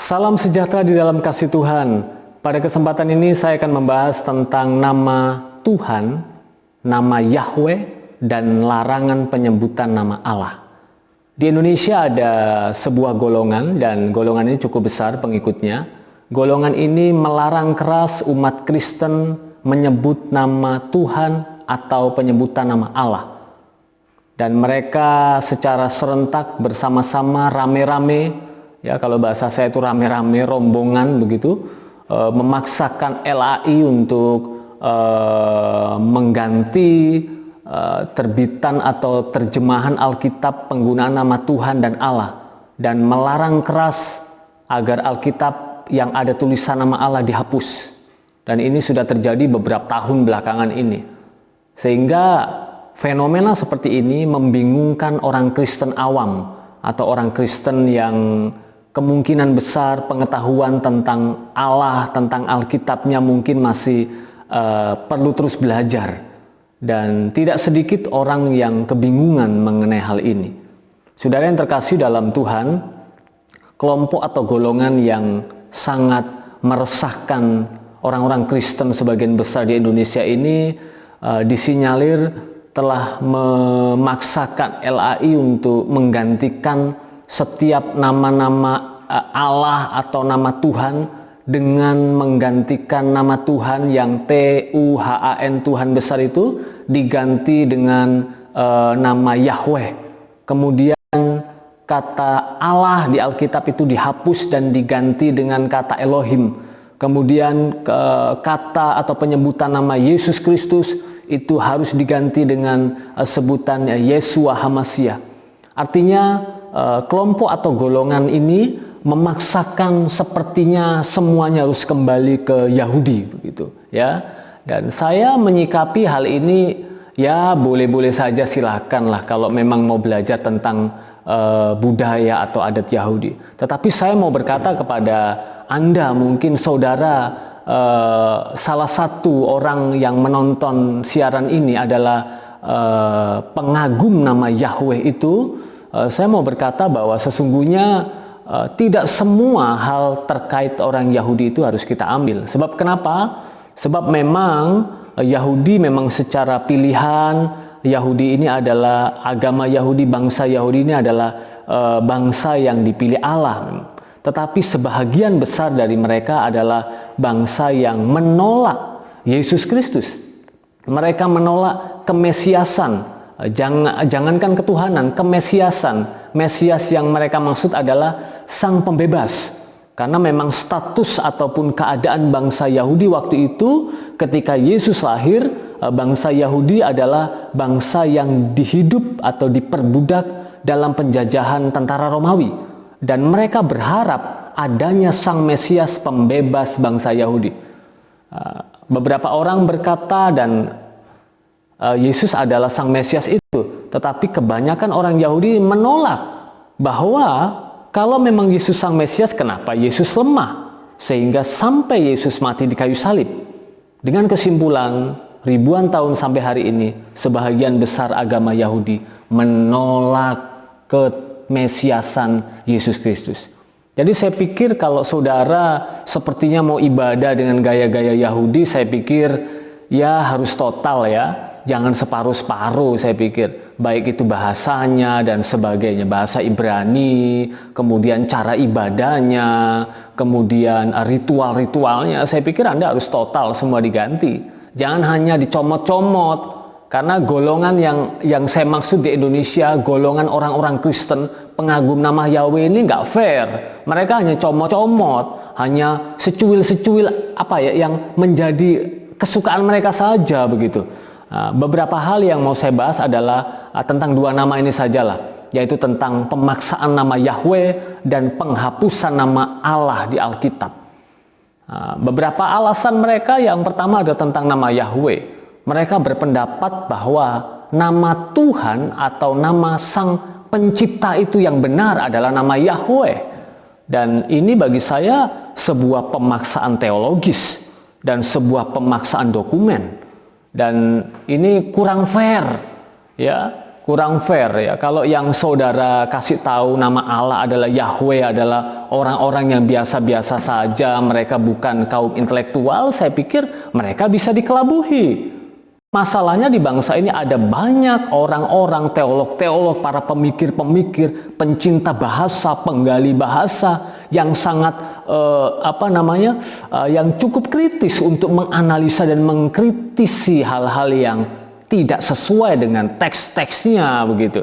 Salam sejahtera di dalam kasih Tuhan. Pada kesempatan ini saya akan membahas tentang nama Tuhan, nama Yahweh, dan larangan penyebutan nama Allah. Di Indonesia ada sebuah golongan dan golongan ini cukup besar pengikutnya. Golongan ini melarang keras umat Kristen menyebut nama Tuhan atau penyebutan nama Allah. Dan mereka secara serentak bersama-sama rame-rame, ya kalau bahasa saya itu rame-rame, rombongan begitu, memaksakan LAI untuk mengganti terbitan atau terjemahan Alkitab penggunaan nama Tuhan dan Allah, dan melarang keras agar Alkitab yang ada tulisan nama Allah dihapus. Dan ini sudah terjadi beberapa tahun belakangan ini, sehingga fenomena seperti ini membingungkan orang Kristen awam atau orang Kristen yang kemungkinan besar pengetahuan tentang Allah, tentang Alkitabnya mungkin masih perlu terus belajar. Dan tidak sedikit orang yang kebingungan mengenai hal ini. Saudara yang terkasih dalam Tuhan, kelompok atau golongan yang sangat meresahkan orang-orang Kristen sebagian besar di Indonesia ini disinyalir telah memaksakan LAI untuk menggantikan setiap nama-nama Allah atau nama Tuhan dengan menggantikan nama Tuhan yang Tuhan, Tuhan besar itu, diganti dengan nama Yahweh. Kemudian kata Allah di Alkitab itu dihapus dan diganti dengan kata Elohim. Kemudian kata atau penyebutan nama Yesus Kristus itu harus diganti dengan sebutan Yeshua HaMashiach. Artinya kelompok atau golongan ini memaksakan sepertinya semuanya harus kembali ke Yahudi begitu ya. Dan saya menyikapi hal ini ya boleh-boleh saja, silakanlah kalau memang mau belajar tentang budaya atau adat Yahudi. Tetapi saya mau berkata kepada Anda, mungkin saudara salah satu orang yang menonton siaran ini adalah pengagum nama Yahweh itu, saya mau berkata bahwa sesungguhnya tidak semua hal terkait orang Yahudi itu harus kita ambil. Sebab kenapa? Sebab memang Yahudi memang secara pilihan, Yahudi ini adalah agama Yahudi, bangsa Yahudi ini adalah bangsa yang dipilih Allah. Tetapi sebahagian besar dari mereka adalah bangsa yang menolak Yesus Kristus. Mereka menolak kemesiasan, jangankan ketuhanan, kemesiasan. Mesias yang mereka maksud adalah sang pembebas. Karena memang status ataupun keadaan bangsa Yahudi waktu itu ketika Yesus lahir, bangsa Yahudi adalah bangsa yang dihidup atau diperbudak dalam penjajahan tentara Romawi. Dan mereka berharap adanya sang Mesias pembebas bangsa Yahudi. Beberapa orang berkata dan Yesus adalah sang Mesias itu. Tetapi kebanyakan orang Yahudi menolak bahwa kalau memang Yesus sang Mesias, kenapa Yesus lemah sehingga sampai Yesus mati di kayu salib? Dengan kesimpulan, ribuan tahun sampai hari ini, sebahagian besar agama Yahudi menolak kemesiasan Yesus Kristus. Jadi saya pikir kalau saudara sepertinya mau ibadah dengan gaya-gaya Yahudi, saya pikir ya harus total ya. Jangan separuh-separuh, saya pikir. Baik itu bahasanya dan sebagainya. Bahasa Ibrani, kemudian cara ibadahnya, kemudian ritual-ritualnya. Saya pikir Anda harus total semua diganti. Jangan hanya dicomot-comot. Karena golongan yang saya maksud di Indonesia, golongan orang-orang Kristen pengagum nama Yahweh ini nggak fair. Mereka hanya comot-comot, hanya secuil-secuil yang menjadi kesukaan mereka saja begitu. Beberapa hal yang mau saya bahas adalah tentang dua nama ini sajalah, yaitu tentang pemaksaan nama Yahweh dan penghapusan nama Allah di Alkitab. Beberapa alasan mereka, yang pertama adalah tentang nama Yahweh. Mereka berpendapat bahwa nama Tuhan atau nama Sang Pencipta itu yang benar adalah nama Yahweh. Dan ini bagi saya sebuah pemaksaan teologis dan sebuah pemaksaan dokumen. Dan ini kurang fair, ya, kurang fair ya. Kalau yang saudara kasih tahu nama Allah adalah Yahweh, adalah orang-orang yang biasa-biasa saja, mereka bukan kaum intelektual, saya pikir mereka bisa dikelabuhi. Masalahnya di bangsa ini ada banyak orang-orang, teolog-teolog, para pemikir-pemikir, pencinta bahasa, penggali bahasa yang sangat yang cukup kritis untuk menganalisa dan mengkritisi hal-hal yang tidak sesuai dengan teks-teksnya begitu.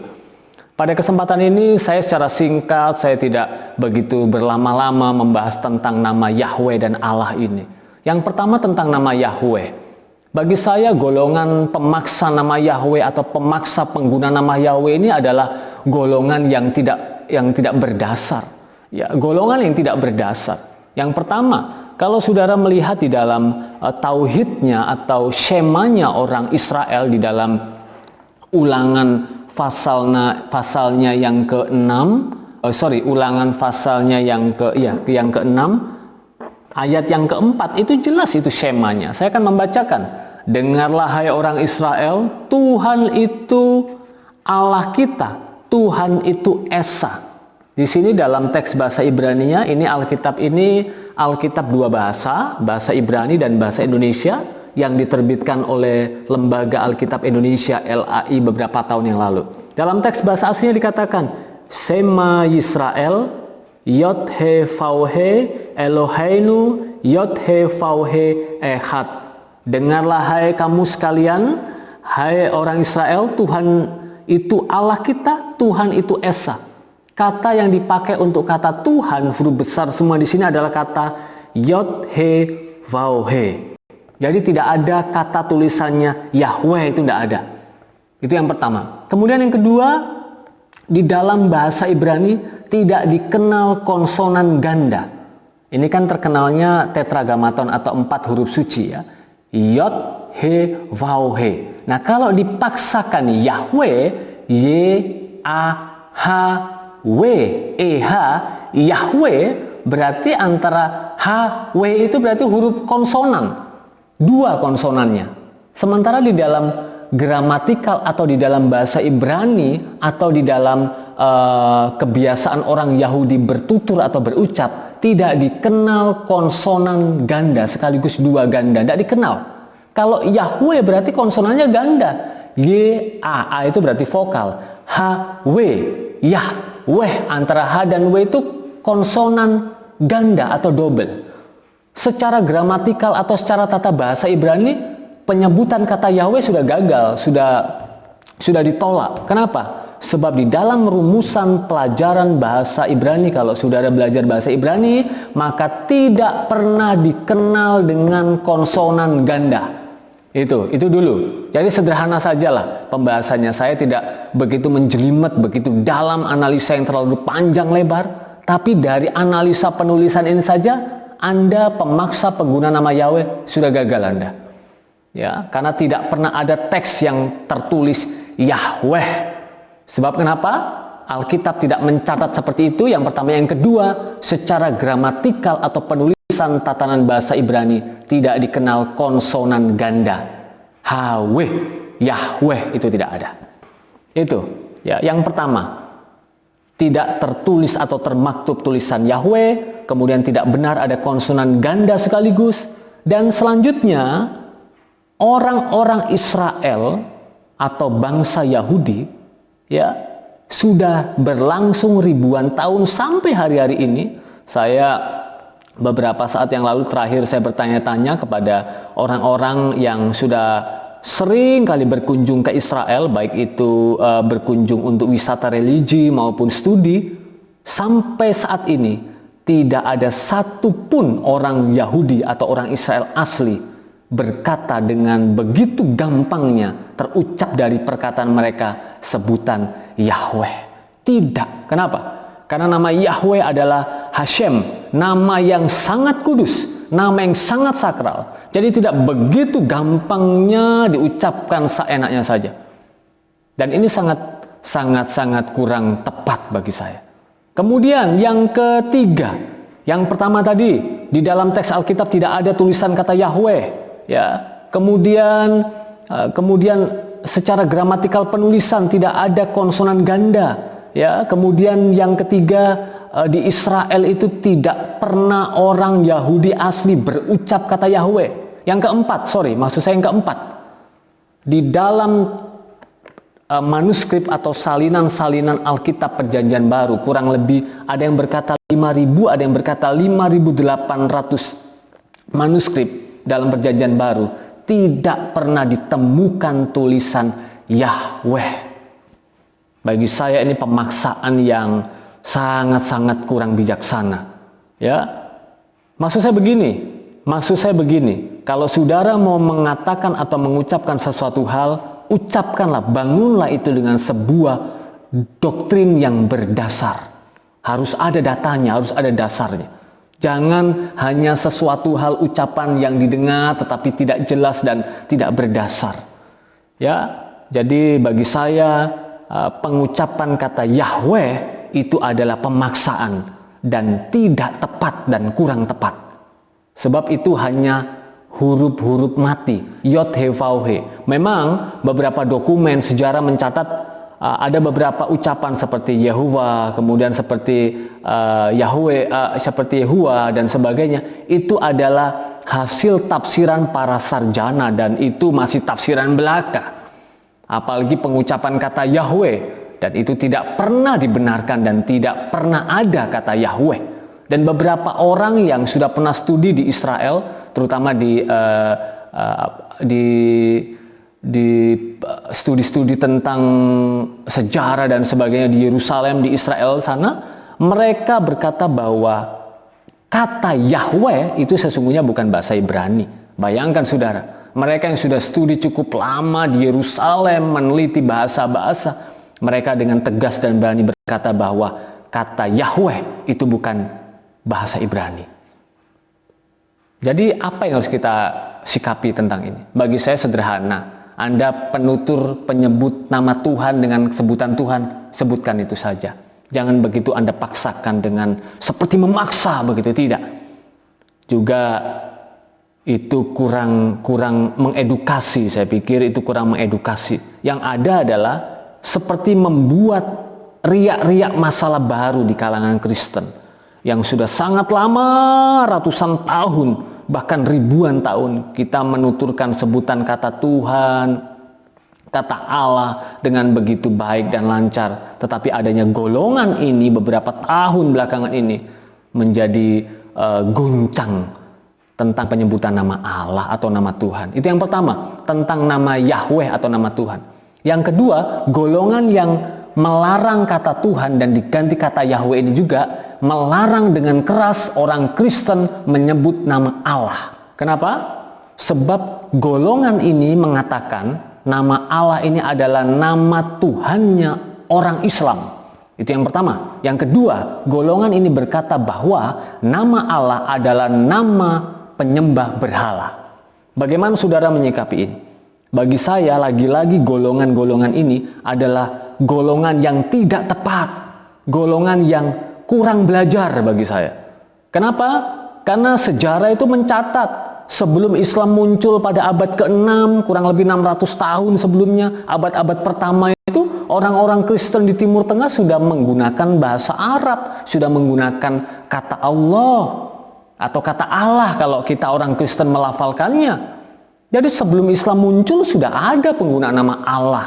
Pada kesempatan ini saya secara singkat, saya tidak begitu berlama-lama membahas tentang nama Yahweh dan Allah ini. Yang pertama tentang nama Yahweh. Bagi saya golongan pemaksa nama Yahweh atau pemaksa pengguna nama Yahweh ini adalah golongan yang tidak berdasar. Ya, golongan yang tidak berdasar. Yang pertama, kalau saudara melihat di dalam tauhidnya atau shemanya orang Israel di dalam Ulangan pasalnya yang ke-6, Ulangan pasalnya yang ke-6, ayat yang ke-4 itu jelas itu shemanya. Saya akan membacakan. Dengarlah hai orang Israel, Tuhan itu Allah kita, Tuhan itu Esa. Di sini dalam teks bahasa Ibrani-nya, ini Alkitab dua bahasa, bahasa Ibrani dan bahasa Indonesia yang diterbitkan oleh Lembaga Alkitab Indonesia LAI beberapa tahun yang lalu. Dalam teks bahasa aslinya dikatakan, Sema Yisrael, Yod He Vau He Eloheinu Yod He Vau He Echad. Dengarlah hai kamu sekalian, hai orang Israel, Tuhan itu Allah kita, Tuhan itu Esa. Kata yang dipakai untuk kata Tuhan, huruf besar semua di sini adalah kata Yod He Vau He. Jadi tidak ada kata tulisannya Yahweh, itu tidak ada. Itu yang pertama. Kemudian yang kedua, di dalam bahasa Ibrani tidak dikenal konsonan ganda. Ini kan terkenalnya tetragamaton atau 4 huruf suci ya. Yod, He, Vau, He. Nah kalau dipaksakan Yahweh, Y, A, H, W, E, H, Yahweh, berarti antara H, W itu berarti huruf konsonan. 2 konsonannya. Sementara di dalam gramatikal atau di dalam bahasa Ibrani atau di dalam kebiasaan orang Yahudi bertutur atau berucap, tidak dikenal konsonan ganda sekaligus 2 ganda, tidak dikenal. Kalau Yahweh berarti konsonannya ganda, Y, A itu berarti vokal, H, W, Yahweh, antara H dan W itu konsonan ganda atau double. Secara gramatikal atau secara tata bahasa Ibrani, penyebutan kata Yahweh sudah gagal, sudah ditolak. Kenapa? Sebab di dalam rumusan pelajaran bahasa Ibrani, kalau saudara belajar bahasa Ibrani, maka tidak pernah dikenal dengan konsonan ganda. Itu dulu. Jadi sederhana sajalah pembahasannya. Saya tidak begitu menjelimet, begitu dalam analisa yang terlalu panjang lebar. Tapi dari analisa penulisan ini saja, Anda pemaksa pengguna nama Yahweh sudah gagal Anda. Ya, karena tidak pernah ada teks yang tertulis Yahweh. Sebab kenapa? Alkitab tidak mencatat seperti itu. Yang pertama, yang kedua, secara gramatikal atau penulisan tatanan bahasa Ibrani tidak dikenal konsonan ganda. Haweh, Yahweh itu tidak ada. Itu ya, yang pertama, tidak tertulis atau termaktub tulisan Yahweh, kemudian tidak benar ada konsonan ganda sekaligus, dan selanjutnya orang-orang Israel atau bangsa Yahudi ya sudah berlangsung ribuan tahun sampai hari-hari ini. Saya beberapa saat yang lalu terakhir saya bertanya-tanya kepada orang-orang yang sudah sering kali berkunjung ke Israel, baik itu berkunjung untuk wisata religi maupun studi. Sampai saat ini tidak ada satupun orang Yahudi atau orang Israel asli berkata dengan begitu gampangnya terucap dari perkataan mereka sebutan Yahweh. Tidak. Kenapa? Karena nama Yahweh adalah Hashem, nama yang sangat kudus, nama yang sangat sakral. Jadi tidak begitu gampangnya diucapkan seenaknya saja. Dan ini sangat kurang tepat bagi saya. Kemudian yang ketiga, yang pertama tadi di dalam teks Alkitab tidak ada tulisan kata Yahweh. Ya, kemudian secara gramatikal penulisan tidak ada konsonan ganda. Ya, kemudian yang ketiga di Israel itu tidak pernah orang Yahudi asli berucap kata Yahweh. Yang keempat, yang keempat, di dalam manuskrip atau salinan-salinan Alkitab Perjanjian Baru, kurang lebih ada yang berkata 5.000, ada yang berkata 5.800 manuskrip dalam Perjanjian Baru, tidak pernah ditemukan tulisan Yahweh. Bagi saya ini pemaksaan yang sangat-sangat kurang bijaksana. Ya, maksud saya begini, kalau saudara mau mengatakan atau mengucapkan sesuatu hal, ucapkanlah, bangunlah itu dengan sebuah doktrin yang berdasar. Harus ada datanya, harus ada dasarnya. Jangan hanya sesuatu hal ucapan yang didengar tetapi tidak jelas dan tidak berdasar. Ya, jadi bagi saya pengucapan kata Yahweh itu adalah pemaksaan dan tidak tepat dan kurang tepat. Sebab itu hanya huruf-huruf mati, Yod He Vav He. Memang beberapa dokumen sejarah mencatat ada beberapa ucapan seperti Yehuwa, kemudian seperti Yahweh, seperti Yehuwa dan sebagainya. Itu adalah hasil tafsiran para sarjana dan itu masih tafsiran belaka. Apalagi pengucapan kata Yahweh, dan itu tidak pernah dibenarkan dan tidak pernah ada kata Yahweh. Dan beberapa orang yang sudah pernah studi di Israel, terutama di studi-studi tentang sejarah dan sebagainya di Yerusalem, di Israel sana, mereka berkata bahwa kata Yahweh itu sesungguhnya bukan bahasa Ibrani. Bayangkan saudara, mereka yang sudah studi cukup lama di Yerusalem, meneliti bahasa-bahasa, mereka dengan tegas dan berani berkata bahwa kata Yahweh itu bukan bahasa Ibrani. Jadi apa yang harus kita sikapi tentang ini? Bagi saya sederhana. Anda penutur penyebut nama Tuhan dengan sebutan Tuhan, sebutkan itu saja. Jangan begitu Anda paksakan dengan seperti memaksa begitu, tidak. Juga itu kurang mengedukasi, saya pikir itu kurang mengedukasi. Yang ada adalah seperti membuat riak-riak masalah baru di kalangan Kristen yang sudah sangat lama, ratusan tahun, bahkan ribuan tahun kita menuturkan sebutan kata Tuhan, kata Allah dengan begitu baik dan lancar. Tetapi adanya golongan ini beberapa tahun belakangan ini menjadi guncang tentang penyebutan nama Allah atau nama Tuhan. Itu yang pertama, tentang nama Yahweh atau nama Tuhan. Yang kedua, golongan yang melarang kata Tuhan dan diganti kata Yahweh ini juga melarang dengan keras orang Kristen menyebut nama Allah. Kenapa? Sebab golongan ini mengatakan nama Allah ini adalah nama Tuhannya orang Islam. Itu yang pertama. Yang kedua, golongan ini berkata bahwa nama Allah adalah nama penyembah berhala. Bagaimana saudara menyikapi ini? Bagi saya lagi-lagi golongan-golongan ini adalah golongan yang tidak tepat, golongan yang kurang belajar bagi saya. Kenapa? Karena sejarah itu mencatat sebelum Islam muncul pada abad ke-6, kurang lebih 600 tahun sebelumnya, abad-abad pertama itu orang-orang Kristen di Timur Tengah sudah menggunakan bahasa Arab, sudah menggunakan kata Allah atau kata Allah kalau kita orang Kristen melafalkannya. Jadi sebelum Islam muncul sudah ada penggunaan nama Allah.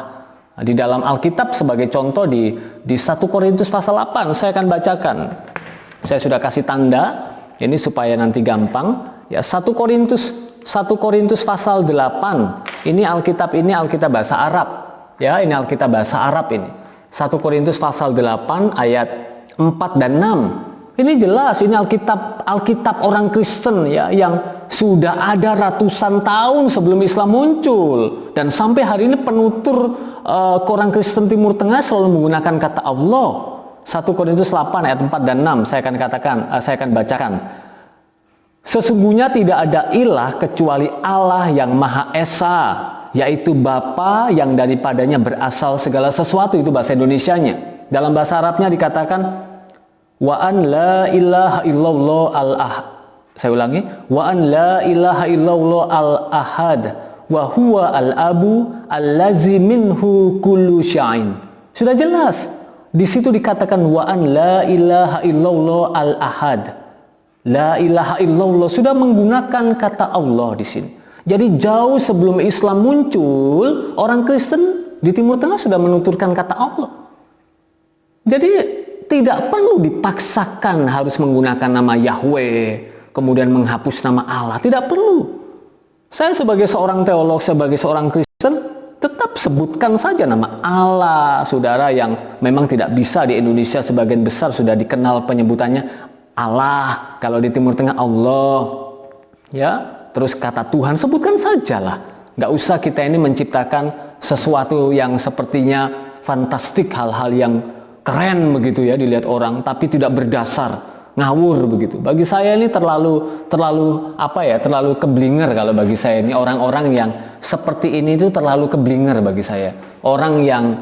Di dalam Alkitab sebagai contoh di 1 Korintus pasal 8 saya akan bacakan. Saya sudah kasih tanda ini supaya nanti gampang. Ya, 1 Korintus pasal 8. Ini Alkitab bahasa Arab. Ya, ini Alkitab bahasa Arab ini. 1 Korintus pasal 8 ayat 4 dan 6. Ini jelas, ini Alkitab orang Kristen ya, yang sudah ada ratusan tahun sebelum Islam muncul. Dan sampai hari ini penutur orang Kristen Timur Tengah selalu menggunakan kata Allah. 1 Korintus 8 ayat 4 dan 6 saya akan bacakan. Sesungguhnya tidak ada ilah kecuali Allah yang Maha Esa, yaitu Bapa yang daripadanya berasal segala sesuatu. Itu bahasa Indonesianya. Dalam bahasa Arabnya dikatakan wa an la ilaha illallah al-ahad. Saya ulangi, wa an la ilaha illallah al-ahad wa huwa al-abu allazi minhu kullu syai'in. Sudah jelas. Di situ dikatakan wa an la ilaha illallah al-ahad. La ilaha illallah, sudah menggunakan kata Allah di sini. Jadi jauh sebelum Islam muncul, orang Kristen di Timur Tengah sudah menuturkan kata Allah. Jadi tidak perlu dipaksakan harus menggunakan nama Yahweh, kemudian menghapus nama Allah. Tidak perlu. Saya sebagai seorang teolog, sebagai seorang Kristen, tetap sebutkan saja nama Allah, saudara, yang memang tidak bisa di Indonesia sebagian besar sudah dikenal penyebutannya Allah. Kalau di Timur Tengah Allah, ya. Terus kata Tuhan, sebutkan sajalah. Nggak usah kita ini menciptakan sesuatu yang sepertinya fantastik, hal-hal yang keren begitu ya dilihat orang, tapi tidak berdasar, ngawur begitu. Bagi saya ini terlalu keblinger. Kalau bagi saya ini orang-orang yang seperti ini itu terlalu keblinger bagi saya. Orang yang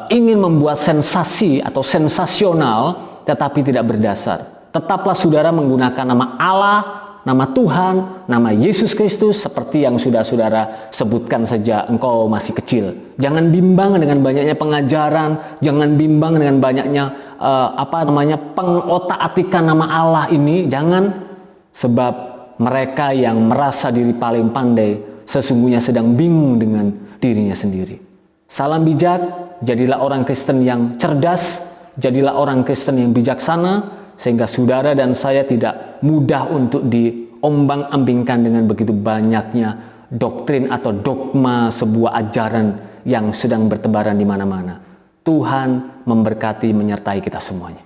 ingin membuat sensasi atau sensasional tetapi tidak berdasar. Tetaplah saudara menggunakan nama Allah, nama Tuhan, nama Yesus Kristus seperti yang sudah saudara sebutkan sejak engkau masih kecil. Jangan bimbang dengan banyaknya pengajaran, jangan bimbang dengan banyaknya pengotak-atikan nama Allah ini, jangan. Sebab mereka yang merasa diri paling pandai sesungguhnya sedang bingung dengan dirinya sendiri. Salam bijak, jadilah orang Kristen yang cerdas, jadilah orang Kristen yang bijaksana, sehingga saudara dan saya tidak mudah untuk diombang-ambingkan dengan begitu banyaknya doktrin atau dogma sebuah ajaran yang sedang bertebaran di mana-mana. Tuhan memberkati menyertai kita semuanya.